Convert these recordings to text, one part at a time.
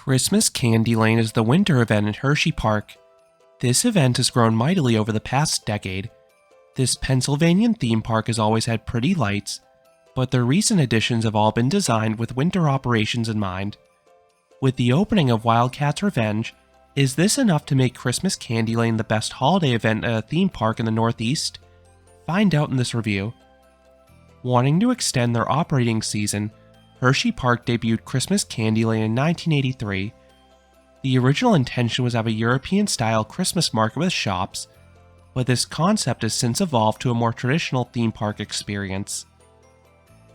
Christmas Candylane is the winter event at Hersheypark. This event has grown mightily over the past decade. This Pennsylvanian theme park has always had pretty lights, but the recent additions have all been designed with winter operations in mind. With the opening of Wildcat's Revenge, is this enough to make Christmas Candylane the best holiday event at a theme park in the Northeast? Find out in this review. Wanting to extend their operating season, Hersheypark debuted Christmas Candylane in 1983. The original intention was to have a European-style Christmas market with shops, but this concept has since evolved to a more traditional theme park experience.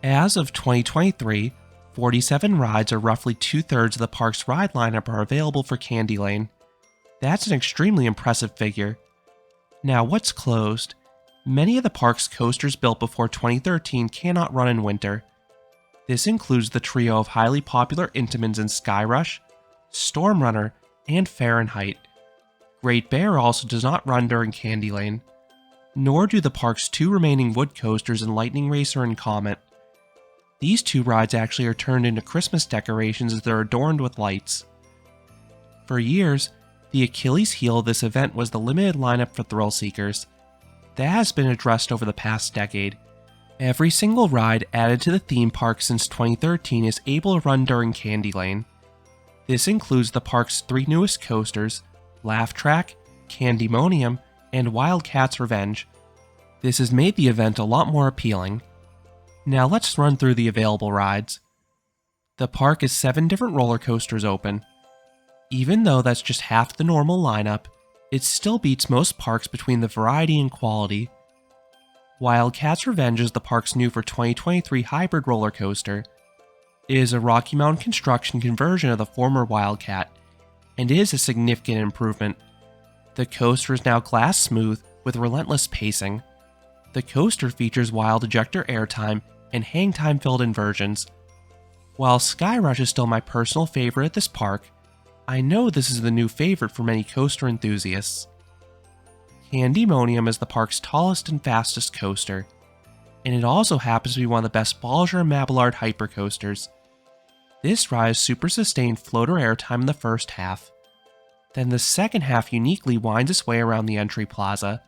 As of 2023, 47 rides, or roughly 2/3 of the park's ride lineup, are available for Candylane. That's an extremely impressive figure. Now, what's closed? Many of the park's coasters built before 2013 cannot run in winter. This includes the trio of highly popular Intamins in Skyrush, Storm Runner, and Fahrenheit. Great Bear also does not run during Candylane, nor do the park's two remaining wood coasters in Lightning Racer and Comet. These two rides actually are turned into Christmas decorations as they're adorned with lights. For years, the Achilles heel of this event was the limited lineup for thrill seekers. That has been addressed over the past decade. Every single ride added to the theme park since 2013 is able to run during Candylane. This includes the park's three newest coasters, Laugh Track, Candymonium, and Wildcat's Revenge. This has made the event a lot more appealing. Now let's run through the available rides. The park has 7 different roller coasters open. Even though that's just half the normal lineup, it still beats most parks between the variety and quality. Wildcat's Revenge is the park's new for 2023 hybrid roller coaster. It is a Rocky Mountain construction conversion of the former Wildcat, and is a significant improvement. The coaster is now glass smooth with relentless pacing. The coaster features wild ejector airtime and hang time filled inversions. While Skyrush is still my personal favorite at this park, I know this is the new favorite for many coaster enthusiasts. Candymonium is the park's tallest and fastest coaster, and it also happens to be one of the best Balzer and Mabillard hypercoasters. This ride has super sustained floater airtime in the first half. Then the second half uniquely winds its way around the entry plaza,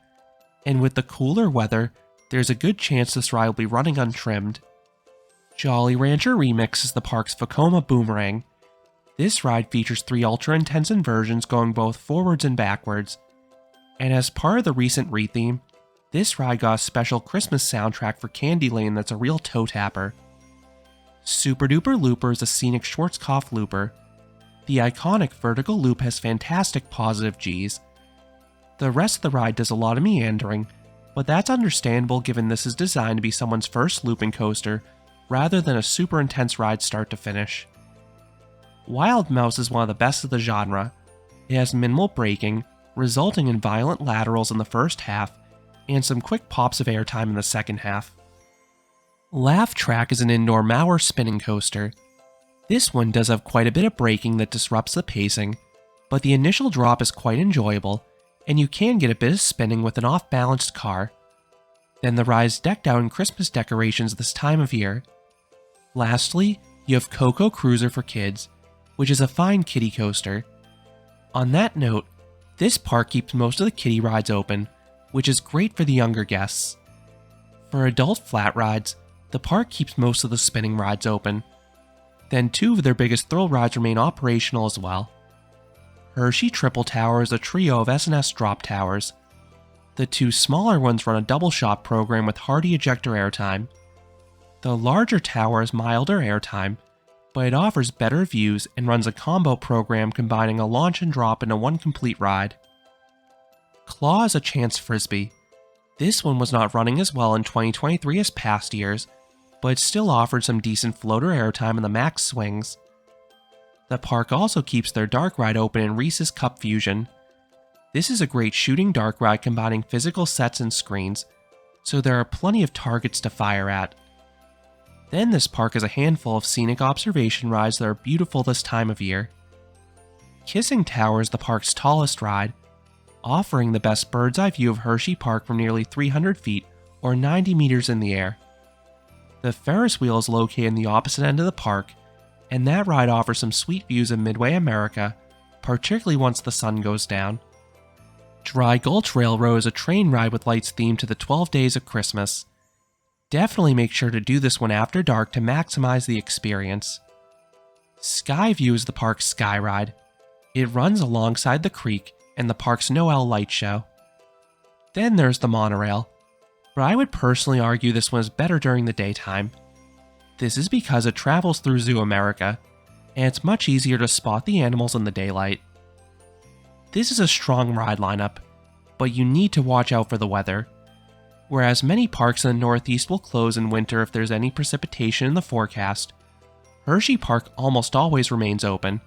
and with the cooler weather, there's a good chance this ride will be running untrimmed. Jolly Rancher Remix is the park's Vekoma Boomerang. This ride features 3 ultra-intense inversions going both forwards and backwards. And as part of the recent retheme, this ride got a special Christmas soundtrack for Candylane that's a real toe tapper. Super Duper Looper is a scenic Schwarzkopf looper. The iconic vertical loop has fantastic positive Gs. The rest of the ride does a lot of meandering, but that's understandable given this is designed to be someone's first looping coaster rather than a super intense ride start to finish. Wild Mouse is one of the best of the genre. It has minimal braking, resulting in violent laterals in the first half, and some quick pops of airtime in the second half. Laugh Track is an indoor Mauer spinning coaster. This one does have quite a bit of braking that disrupts the pacing, but the initial drop is quite enjoyable, and you can get a bit of spinning with an off-balanced car. Then the ride is decked out in Christmas decorations this time of year. Lastly, you have Coco Cruiser for kids, which is a fine kiddie coaster. On that note, this park keeps most of the kiddie rides open, which is great for the younger guests. For adult flat rides, the park keeps most of the spinning rides open. Then 2 of their biggest thrill rides remain operational as well. Hershey Triple Tower is a trio of S&S drop towers. The 2 smaller ones run a double shot program with hearty ejector airtime. The larger tower has milder airtime, but it offers better views and runs a combo program combining a launch and drop into one complete ride. Claw is a chance frisbee. This one was not running as well in 2023 as past years, but it still offered some decent floater airtime in the max swings. The park also keeps their dark ride open in Reese's Cup Fusion. This is a great shooting dark ride combining physical sets and screens, so there are plenty of targets to fire at. Then this park has a handful of scenic observation rides that are beautiful this time of year. Kissing Tower is the park's tallest ride, offering the best bird's eye view of Hersheypark from nearly 300 feet or 90 meters in the air. The Ferris wheel is located in the opposite end of the park, and that ride offers some sweet views of Midway America, particularly once the sun goes down. Dry Gulch Railroad is a train ride with lights themed to the 12 days of Christmas. Definitely make sure to do this one after dark to maximize the experience. Skyview is the park's sky ride. It runs alongside the creek and the park's Noel light show. Then there's the monorail, but I would personally argue this one is better during the daytime. This is because it travels through Zoo America, and it's much easier to spot the animals in the daylight. This is a strong ride lineup, but you need to watch out for the weather. Whereas many parks in the Northeast will close in winter if there's any precipitation in the forecast, Hersheypark almost always remains open,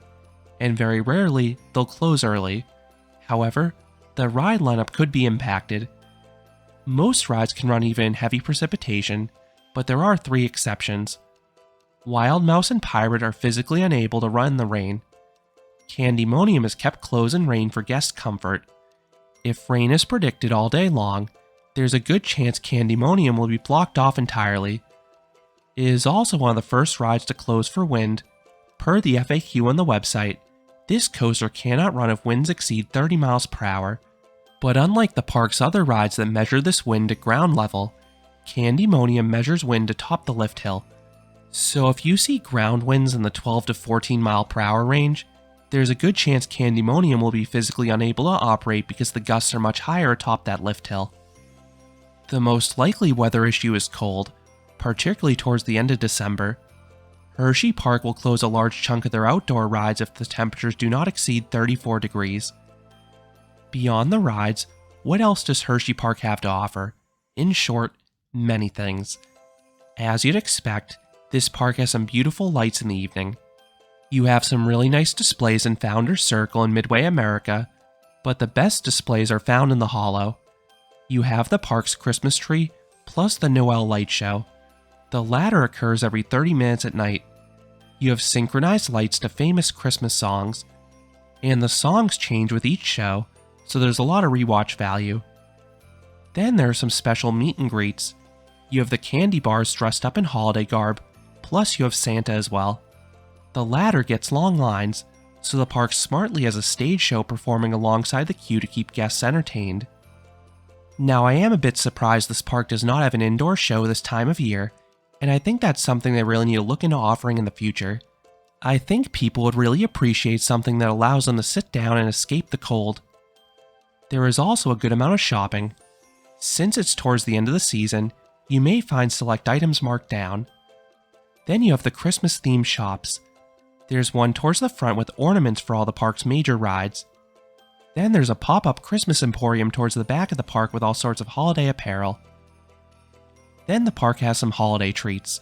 and very rarely they'll close early. However, the ride lineup could be impacted. Most rides can run even in heavy precipitation, but there are 3 exceptions. Wild Mouse and Pirate are physically unable to run in the rain. Candymonium is kept closed in rain for guest comfort. If rain is predicted all day long, there's a good chance Candymonium will be blocked off entirely. It is also one of the first rides to close for wind. Per the FAQ on the website, this coaster cannot run if winds exceed 30 miles per hour. But unlike the park's other rides that measure this wind at ground level, Candymonium measures wind atop the lift hill. So if you see ground winds in the 12 to 14 mile per hour range, there's a good chance Candymonium will be physically unable to operate because the gusts are much higher atop that lift hill. The most likely weather issue is cold, particularly towards the end of December. Hersheypark will close a large chunk of their outdoor rides if the temperatures do not exceed 34 degrees. Beyond the rides, what else does Hersheypark have to offer? In short, many things. As you'd expect, this park has some beautiful lights in the evening. You have some really nice displays in Founders Circle and Midway America, but the best displays are found in the Hollow. You have the park's Christmas tree, plus the Noel light show. The latter occurs every 30 minutes at night. You have synchronized lights to famous Christmas songs, and the songs change with each show, so there's a lot of rewatch value. Then there are some special meet and greets. You have the candy bars dressed up in holiday garb, plus you have Santa as well. The latter gets long lines, so the park smartly has a stage show performing alongside the queue to keep guests entertained. Now I am a bit surprised this park does not have an indoor show this time of year, and I think that's something they really need to look into offering in the future. I think people would really appreciate something that allows them to sit down and escape the cold. There is also a good amount of shopping. Since it's towards the end of the season, you may find select items marked down. Then you have the Christmas-themed shops. There's one towards the front with ornaments for all the park's major rides. Then there's a pop-up Christmas emporium towards the back of the park with all sorts of holiday apparel. Then the park has some holiday treats.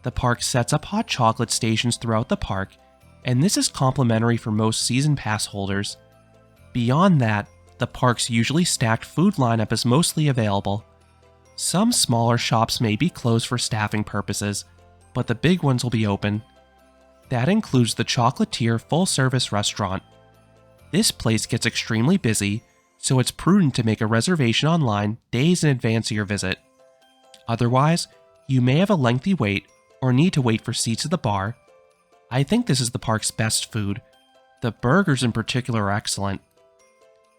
The park sets up hot chocolate stations throughout the park, and this is complimentary for most season pass holders. Beyond that, the park's usually stacked food lineup is mostly available. Some smaller shops may be closed for staffing purposes, but the big ones will be open. That includes the Chocolatier full-service restaurant. This place gets extremely busy, so it's prudent to make a reservation online days in advance of your visit. Otherwise, you may have a lengthy wait or need to wait for seats at the bar. I think this is the park's best food. The burgers in particular are excellent.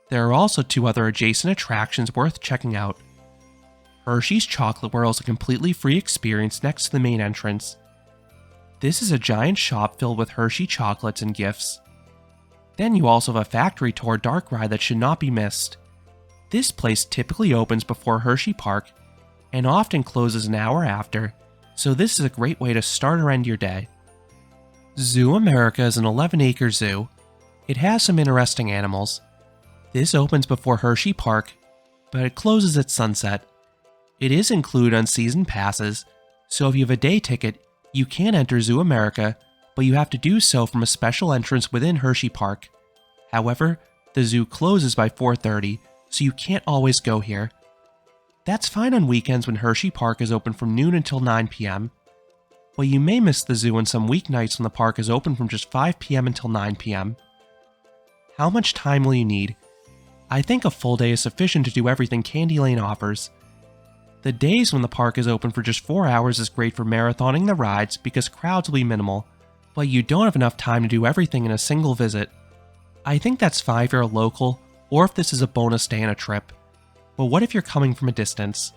There are also 2 other adjacent attractions worth checking out. Hershey's Chocolate World is a completely free experience next to the main entrance. This is a giant shop filled with Hershey chocolates and gifts. Then you also have a factory tour dark ride that should not be missed. This place typically opens before Hersheypark and often closes an hour after, so this is a great way to start or end your day. Zoo America is an 11-acre zoo. It has some interesting animals. This opens before Hersheypark, but it closes at sunset. It is included on season passes, so if you have a day ticket, you can enter Zoo America, but you have to do so from a special entrance within Hersheypark. However, the zoo closes by 4:30, so you can't always go here. That's fine on weekends when Hersheypark is open from noon until 9 p.m. But you may miss the zoo on some weeknights when the park is open from just 5 p.m. until 9 p.m. How much time will you need? I think a full day is sufficient to do everything Candylane offers. The days when the park is open for just 4 hours is great for marathoning the rides because crowds will be minimal. but you don't have enough time to do everything in a single visit. I think that's fine if you're a local or if this is a bonus day on a trip. But what if you're coming from a distance?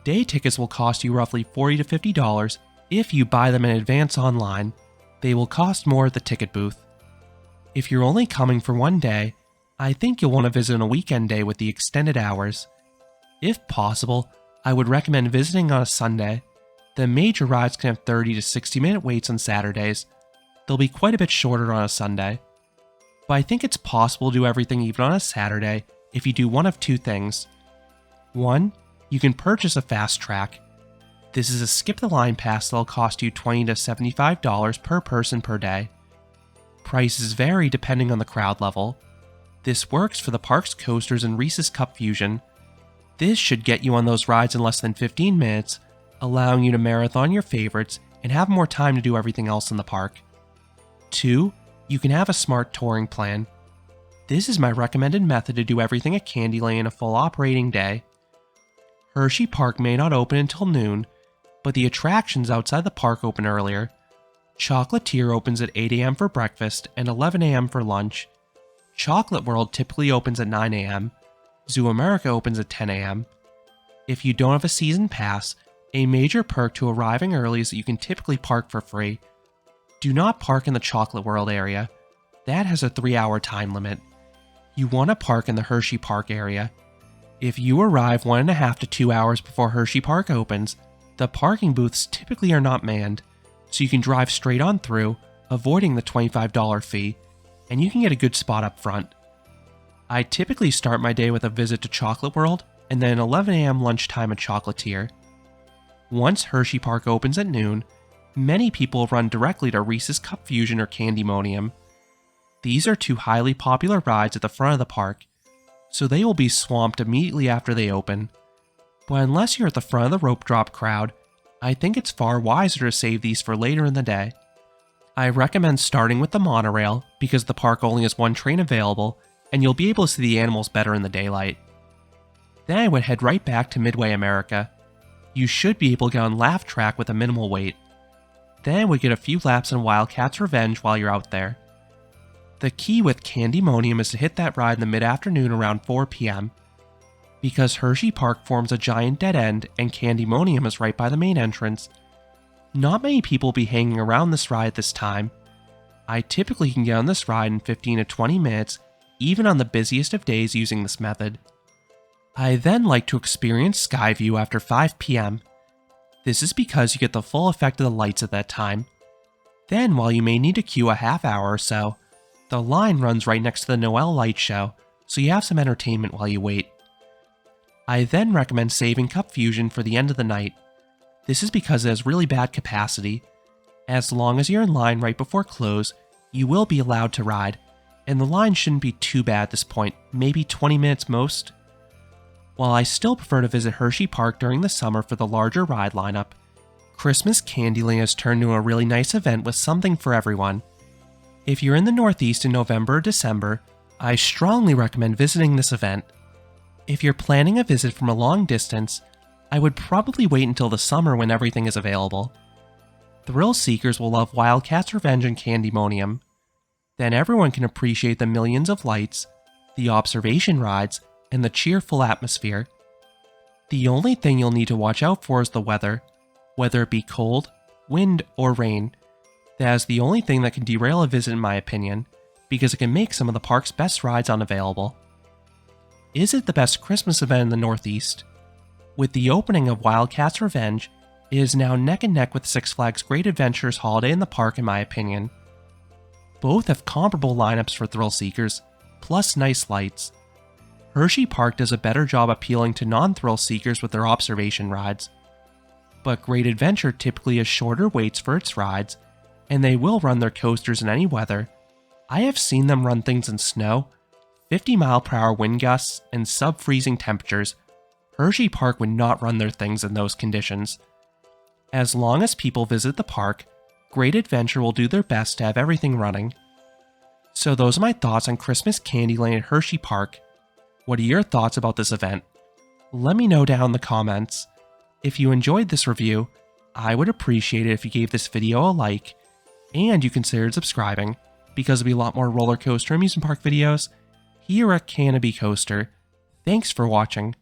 Day tickets will cost you roughly $40 to $50 if you buy them in advance online. They will cost more at the ticket booth. If you're only coming for one day, I think you'll want to visit on a weekend day with the extended hours. If possible, I would recommend visiting on a Sunday. The major rides can have 30 to 60 minute waits on Saturdays. They'll be quite a bit shorter on a Sunday. But I think it's possible to do everything even on a Saturday if you do one of two things. One, you can purchase a fast track. This is a skip the line pass that'll cost you $20 to $75 per person per day. Prices vary depending on the crowd level. This works for the park's coasters and Reese's Cup Fusion. This should get you on those rides in less than 15 minutes, allowing you to marathon your favorites and have more time to do everything else in the park. 2, you can have a smart touring plan. This is my recommended method to do everything at Candylane in a full operating day. Hersheypark may not open until noon, but the attractions outside the park open earlier. Chocolatier opens at 8 a.m. for breakfast and 11 a.m. for lunch. Chocolate World typically opens at 9 a.m. Zoo America opens at 10 a.m. If you don't have a season pass, a major perk to arriving early is that you can typically park for free. Do not park in the Chocolate World area. That has a 3-hour time limit. You want to park in the Hersheypark area. If you arrive 1.5 to 2 hours before Hersheypark opens, the parking booths typically are not manned, so you can drive straight on through, avoiding the $25 fee, and you can get a good spot up front. I typically start my day with a visit to Chocolate World and then an 11 a.m. lunchtime at Chocolatier. Once Hersheypark opens at noon, many people run directly to Reese's Cup Fusion or Candymonium. These are two highly popular rides at the front of the park, so they will be swamped immediately after they open. But unless you're at the front of the rope drop crowd, I think it's far wiser to save these for later in the day. I recommend starting with the monorail because the park only has one train available and you'll be able to see the animals better in the daylight. Then I would head right back to Midway America. You should be able to get on Laugh Track with a minimal wait. Then I would get a few laps on Wildcat's Revenge while you're out there. The key with Candymonium is to hit that ride in the mid-afternoon around 4 p.m. Because Hersheypark forms a giant dead end and Candymonium is right by the main entrance, not many people will be hanging around this ride at this time. I typically can get on this ride in 15 to 20 minutes, even on the busiest of days using this method. I then like to experience Skyview after 5 p.m. This is because you get the full effect of the lights at that time. Then, while you may need to queue a half hour or so, the line runs right next to the Noel light show, so you have some entertainment while you wait. I then recommend saving Cup Fusion for the end of the night. This is because it has really bad capacity. As long as you're in line right before close, you will be allowed to ride, and the line shouldn't be too bad at this point, maybe 20 minutes most. While I still prefer to visit Hersheypark during the summer for the larger ride lineup, Christmas Candylane has turned into a really nice event with something for everyone. If you're in the Northeast in November or December, I strongly recommend visiting this event. If you're planning a visit from a long distance, I would probably wait until the summer when everything is available. Thrill seekers will love Wildcat's Revenge and Candymonium. Then everyone can appreciate the millions of lights, the observation rides, and the cheerful atmosphere. The only thing you'll need to watch out for is the weather, whether it be cold, wind, or rain. That is the only thing that can derail a visit in my opinion, because it can make some of the park's best rides unavailable. Is it the best Christmas event in the Northeast? With the opening of Wildcat's Revenge, it is now neck and neck with Six Flags Great Adventures Holiday in the Park in my opinion. Both have comparable lineups for thrill seekers, plus nice lights. Hersheypark does a better job appealing to non-thrill seekers with their observation rides. But Great Adventure typically has shorter waits for its rides, and they will run their coasters in any weather. I have seen them run things in snow, 50-mile-per-hour wind gusts, and sub-freezing temperatures. Hersheypark would not run their things in those conditions. As long as people visit the park, Great Adventure will do their best to have everything running. So those are my thoughts on Christmas Candylane at Hersheypark. What are your thoughts about this event? Let me know down in the comments. If you enjoyed this review, I would appreciate it if you gave this video a like. and you considered subscribing, because there'll be a lot more roller coaster amusement park videos here at Canopy Coaster. Thanks for watching.